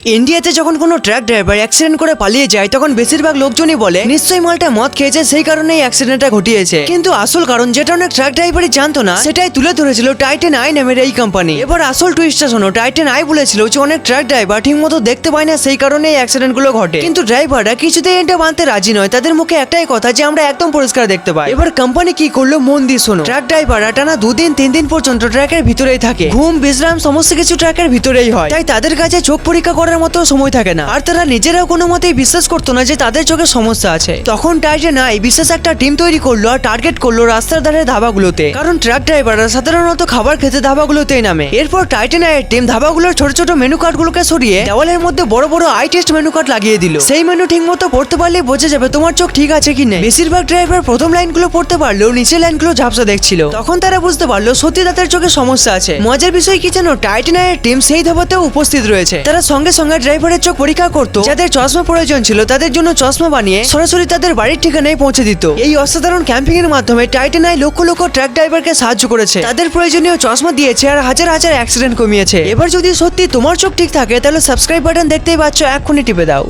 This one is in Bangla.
ইন্ডিয়াতে যখন কোনো ট্রাক ড্রাইভার অ্যাক্সিডেন্ট করে পালিয়ে যায় তখন বেশিরভাগ লোকজনই বলে নিশ্চয়ই মালটা মদ খেয়েছে সেই কারণেই অ্যাক্সিডেন্টটা ঘটিয়েছে, কিন্তু আসল কারণ যেটা অনেক ট্রাক ড্রাইভারই জানতো না সেটাই তুলে ধরেছিল টাইটান আই নামের এই কোম্পানি। এবার আসল টুইস্টটা শোনো, টাইটান আই বলেছিল যে অনেক ট্রাক ড্রাইভার ঠিকমতো দেখতে পায় না সেই কারণেই অ্যাক্সিডেন্ট গুলো ঘটে, কিন্তু ড্রাইভাররা কিছুতেই এটা মানতে রাজি নয়। তাদের মুখে একটাই কথা যে আমরা একদম পরিষ্কার দেখতে পাই। এবার কোম্পানি কি করলো মন দিয়ে শোনো, ট্রাক ড্রাইভাররা টানা 2 দিন 3 দিন পর্যন্ত ট্র্যাকের ভিতরেই থাকে, ঘুম বিশ্রাম সমস্ত কিছু ট্র্যাকের ভিতরেই হয়, তাই তাদের কাছে চোখ পরীক্ষা করার মতো সময় থাকে না, আর তারা নিজেরাও কোনো মতেই বিশ্বাস করতো না যে তাদের চোখে সমস্যা আছে। তখন টাইটান আই বিশেষ একটা টিম তৈরি করলো আর টার্গেট করলো রাস্তার ধারে ধাবাগুলোতে, কারণ ট্রাক ড্রাইভাররা সাধারণত খাবার খেতে ধাবাগুলোতেই নামে। এরপর টাইটান আইয়ের টিম ধাবাগুলোর ছোট ছোট মেনু কার্ডগুলোকে সরিয়ে দেওয়ালের মধ্যে বড় বড় আই টেস্ট মেনু কার্ড লাগিয়ে দিল। সেই মেনু ঠিক মতো পড়তে পারলে বোঝা যাবে তোমার চোখ ঠিক আছে কি না। বেশিরভাগ ড্রাইভার প্রথম লাইনগুলো পড়তে পারলেও নিচের লাইনগুলো ঝাপসা দেখছিল। তখন তারা বুঝতে পারলো সত্যি তাদের চোখে সমস্যা আছে। মজার বিষয় কি জানো, টাইটান আইয়ের টিম সেই ধাবাতেও উপস্থিত রয়েছে। তারা সঙ্গে সঙ্গে ড্রাইভারের চোখ পরীক্ষা করতো, যাদের চশমা প্রয়োজন ছিল তাদের জন্য চশমা বানিয়ে সরাসরি তাদের বাড়ির ঠিকানায় পৌঁছে দিত। এই অসাধারণ ক্যাম্পিং এর মাধ্যমে Titan I lakh lakh truck ড্রাইভারকে সাহায্য করেছে, তাদের প্রয়োজনীয় চশমা দিয়েছে আর হাজার হাজার অ্যাক্সিডেন্ট কমিয়েছে। এবার যদি সত্যি তোমার চোখ ঠিক থাকে তাহলে সাবস্ক্রাইব বাটন দেখতেই পাচ্ছ, এক্ষুনি টিপে দাও।